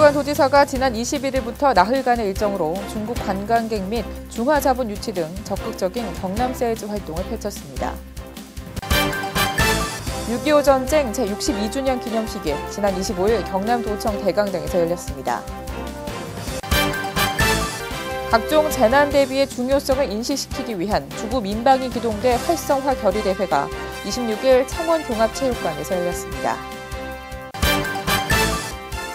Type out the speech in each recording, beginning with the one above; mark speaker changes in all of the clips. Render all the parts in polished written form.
Speaker 1: 김두관 도지사가 지난 21일부터 나흘간의 일정으로 중국 관광객 및 중화자본 유치 등 적극적인 경남 세일즈 활동을 펼쳤습니다. 6.25 전쟁 제62주년 기념식이 지난 25일 경남도청 대강당에서 열렸습니다. 각종 재난 대비의 중요성을 인식시키기 위한 주부 민방위 기동대 활성화 결의대회가 26일 창원종합체육관에서 열렸습니다.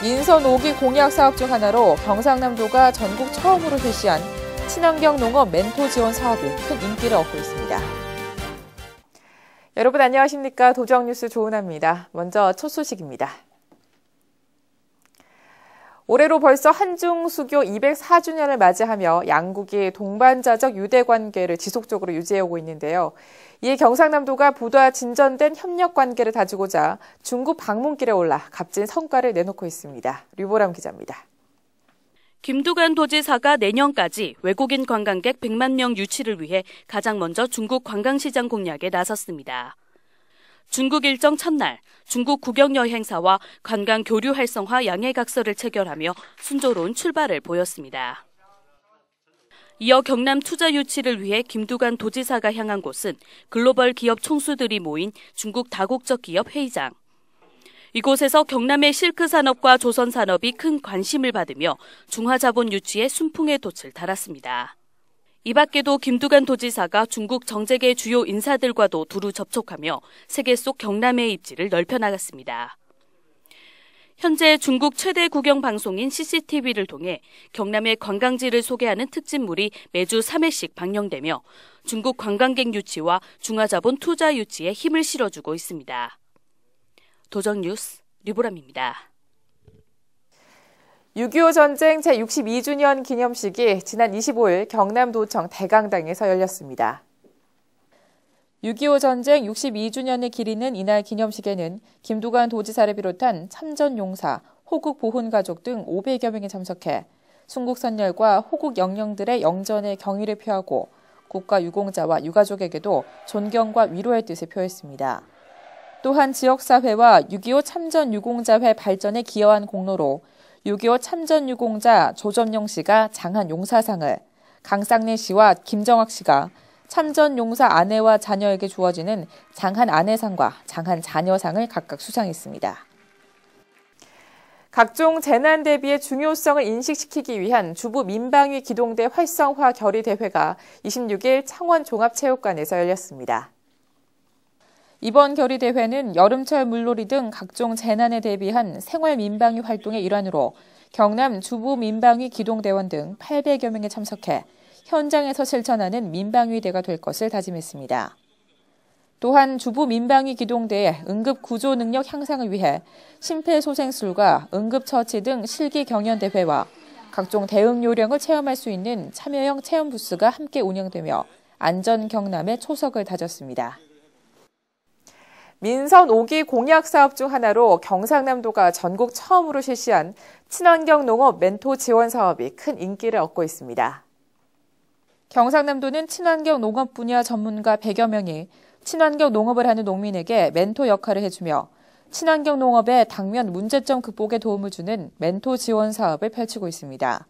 Speaker 1: 민선 5기 공약 사업 중 하나로 경상남도가 전국 처음으로 실시한 친환경 농업 멘토 지원 사업이 큰 인기를 얻고 있습니다. 여러분 안녕하십니까? 도정뉴스 조은하입니다. 먼저 첫 소식입니다. 올해로 벌써 한중 수교 204주년을 맞이하며 양국이 동반자적 유대 관계를 지속적으로 유지해오고 있는데요. 이에 경상남도가 보다 진전된 협력 관계를 다지고자 중국 방문길에 올라 값진 성과를 내놓고 있습니다. 류보람 기자입니다.
Speaker 2: 김두관 도지사가 내년까지 외국인 관광객 100만 명 유치를 위해 가장 먼저 중국 관광시장 공략에 나섰습니다. 중국 일정 첫날, 중국 국영 여행사와 관광 교류 활성화 양해각서를 체결하며 순조로운 출발을 보였습니다. 이어 경남 투자 유치를 위해 김두관 도지사가 향한 곳은 글로벌 기업 총수들이 모인 중국 다국적 기업 회의장. 이곳에서 경남의 실크 산업과 조선 산업이 큰 관심을 받으며 중화자본 유치에 순풍의 돛을 달았습니다. 이 밖에도 김두관 도지사가 중국 정재계 주요 인사들과도 두루 접촉하며 세계 속 경남의 입지를 넓혀나갔습니다. 현재 중국 최대 국영 방송인 CCTV를 통해 경남의 관광지를 소개하는 특집물이 매주 3회씩 방영되며 중국 관광객 유치와 중화자본 투자 유치에 힘을 실어주고 있습니다. 도정뉴스 류보람입니다.
Speaker 1: 6.25 전쟁 제62주년 기념식이 지난 25일 경남도청 대강당에서 열렸습니다. 6.25 전쟁 62주년을 기리는 이날 기념식에는 김두관 도지사를 비롯한 참전용사, 호국 보훈가족 등 500여 명이 참석해 순국선열과 호국 영령들의 영전에 경의를 표하고 국가 유공자와 유가족에게도 존경과 위로의 뜻을 표했습니다. 또한 지역사회와 6.25 참전유공자회 발전에 기여한 공로로 6.25 참전유공자 조점용 씨가 장한용사상을, 강상래 씨와 김정학 씨가 참전용사 아내와 자녀에게 주어지는 장한아내상과 장한자녀상을 각각 수상했습니다. 각종 재난 대비의 중요성을 인식시키기 위한 주부 민방위 기동대 활성화 결의대회가 26일 창원종합체육관에서 열렸습니다. 이번 결의대회는 여름철 물놀이 등 각종 재난에 대비한 생활 민방위 활동의 일환으로 경남 주부 민방위 기동대원 등 800여 명이 참석해 현장에서 실천하는 민방위대가 될 것을 다짐했습니다. 또한 주부 민방위 기동대의 응급 구조 능력 향상을 위해 심폐소생술과 응급처치 등 실기 경연 대회와 각종 대응 요령을 체험할 수 있는 참여형 체험 부스가 함께 운영되며 안전 경남의 초석을 다졌습니다. 민선 5기 공약 사업 중 하나로 경상남도가 전국 처음으로 실시한 친환경 농업 멘토 지원 사업이 큰 인기를 얻고 있습니다. 경상남도는 친환경 농업 분야 전문가 100여 명이 친환경 농업을 하는 농민에게 멘토 역할을 해주며 친환경 농업의 당면 문제점 극복에 도움을 주는 멘토 지원 사업을 펼치고 있습니다.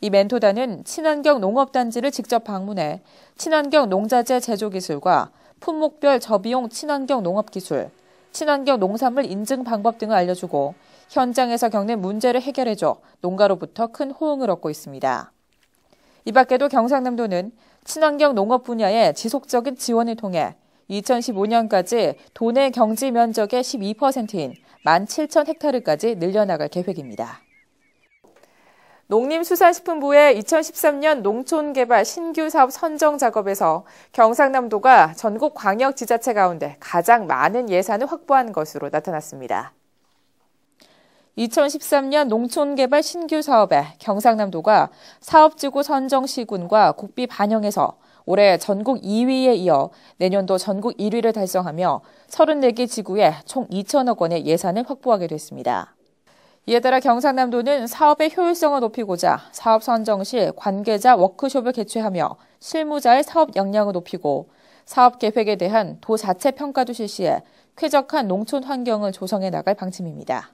Speaker 1: 이 멘토단은 친환경 농업단지를 직접 방문해 친환경 농자재 제조 기술과 품목별 저비용 친환경 농업 기술, 친환경 농산물 인증 방법 등을 알려주고 현장에서 겪는 문제를 해결해줘 농가로부터 큰 호응을 얻고 있습니다. 이 밖에도 경상남도는 친환경 농업 분야의 지속적인 지원을 통해 2015년까지 도내 경지 면적의 12%인 17,000헥타르까지 늘려나갈 계획입니다. 농림수산식품부의 2013년 농촌개발 신규 사업 선정 작업에서 경상남도가 전국 광역지자체 가운데 가장 많은 예산을 확보한 것으로 나타났습니다. 2013년 농촌개발 신규 사업에 경상남도가 사업지구 선정 시군과 국비 반영에서 올해 전국 2위에 이어 내년도 전국 1위를 달성하며 34개 지구에 총 2천억 원의 예산을 확보하게 됐습니다. 이에 따라 경상남도는 사업의 효율성을 높이고자 사업 선정 시 관계자 워크숍을 개최하며 실무자의 사업 역량을 높이고 사업 계획에 대한 도 자체 평가도 실시해 쾌적한 농촌 환경을 조성해 나갈 방침입니다.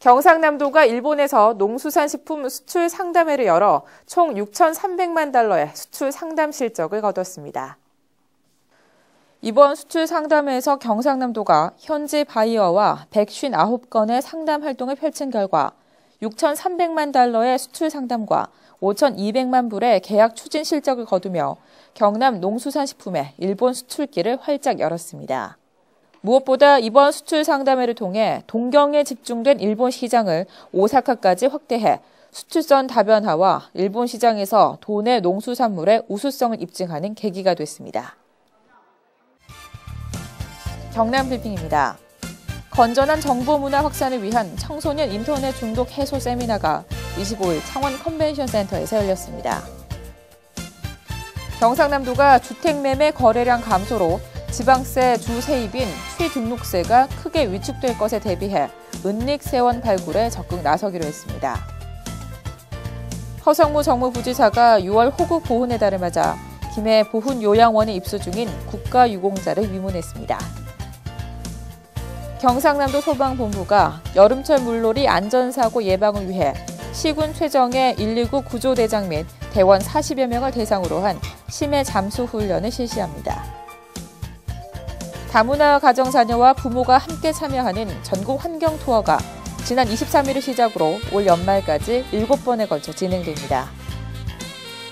Speaker 1: 경상남도가 일본에서 농수산식품 수출 상담회를 열어 총 6,300만 달러의 수출 상담 실적을 거뒀습니다. 이번 수출 상담회에서 경상남도가 현지 바이어와 159건의 상담 활동을 펼친 결과 6,300만 달러의 수출 상담과 5,200만 불의 계약 추진 실적을 거두며 경남 농수산식품의 일본 수출길을 활짝 열었습니다. 무엇보다 이번 수출 상담회를 통해 동경에 집중된 일본 시장을 오사카까지 확대해 수출선 다변화와 일본 시장에서 도내 농수산물의 우수성을 입증하는 계기가 됐습니다. 경남 브리핑입니다. 건전한 정보문화 확산을 위한 청소년 인터넷 중독 해소 세미나가 25일 창원 컨벤션 센터에서 열렸습니다. 경상남도가 주택매매 거래량 감소로 지방세 주 세입인 취등록세가 크게 위축될 것에 대비해 은닉세원 발굴에 적극 나서기로 했습니다. 허성무 정무부지사가 6월 호국 보훈의 달을 맞아 김해 보훈요양원에 입소 중인 국가유공자를 위문했습니다. 경상남도 소방본부가 여름철 물놀이 안전사고 예방을 위해 시군 최정예 119 구조대장 및 대원 40여 명을 대상으로 한 심해 잠수 훈련을 실시합니다. 다문화 가정자녀와 부모가 함께 참여하는 전국 환경 투어가 지난 23일을 시작으로 올 연말까지 7번에 걸쳐 진행됩니다.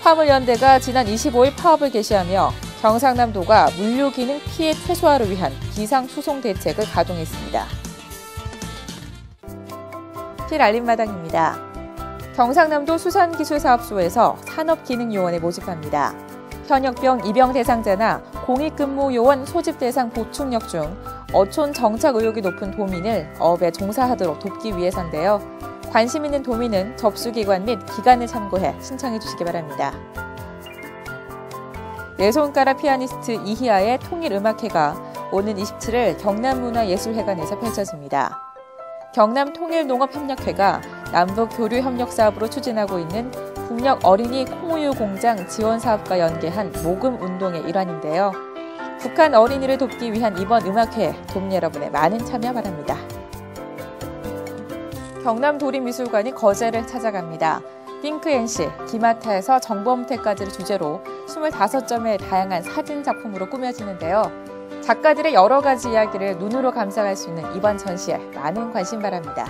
Speaker 1: 화물연대가 지난 25일 파업을 개시하며 경상남도가 물류기능 피해 최소화를 위한 비상수송 대책을 가동했습니다. 필알림마당입니다. 경상남도 수산기술사업소에서 산업기능요원에 모집합니다. 현역병 입영 대상자나 공익근무요원 소집 대상 보충력 중 어촌 정착 의욕이 높은 도민을 어업에 종사하도록 돕기 위해서인데요. 관심 있는 도민은 접수기관 및 기관을 참고해 신청해 주시기 바랍니다. 네 손가락 피아니스트 이희아의 통일음악회가 오는 27일 경남문화예술회관에서 펼쳐집니다. 경남통일농업협력회가 남북교류협력사업으로 추진하고 있는 국력 어린이 콩우유 공장 지원 사업과 연계한 모금 운동의 일환인데요. 북한 어린이를 돕기 위한 이번 음악회에 도민 여러분의 많은 참여 바랍니다. 경남도립미술관이 거제를 찾아갑니다. 핑크앤시, 기마타에서 정범태까지를 주제로 25점의 다양한 사진 작품으로 꾸며지는데요. 작가들의 여러 가지 이야기를 눈으로 감상할 수 있는 이번 전시에 많은 관심 바랍니다.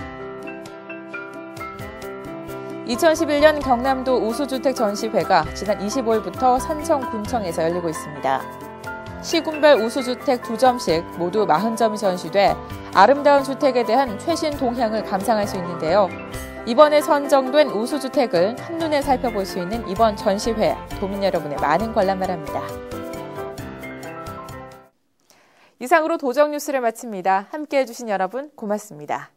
Speaker 1: 2011년 경남도 우수주택 전시회가 지난 25일부터 산청군청에서 열리고 있습니다. 시군별 우수주택 2점씩 모두 40점이 전시돼 아름다운 주택에 대한 최신 동향을 감상할 수 있는데요. 이번에 선정된 우수주택을 한눈에 살펴볼 수 있는 이번 전시회에 도민 여러분의 많은 관람 바랍니다. 이상으로 도정뉴스를 마칩니다. 함께해 주신 여러분 고맙습니다.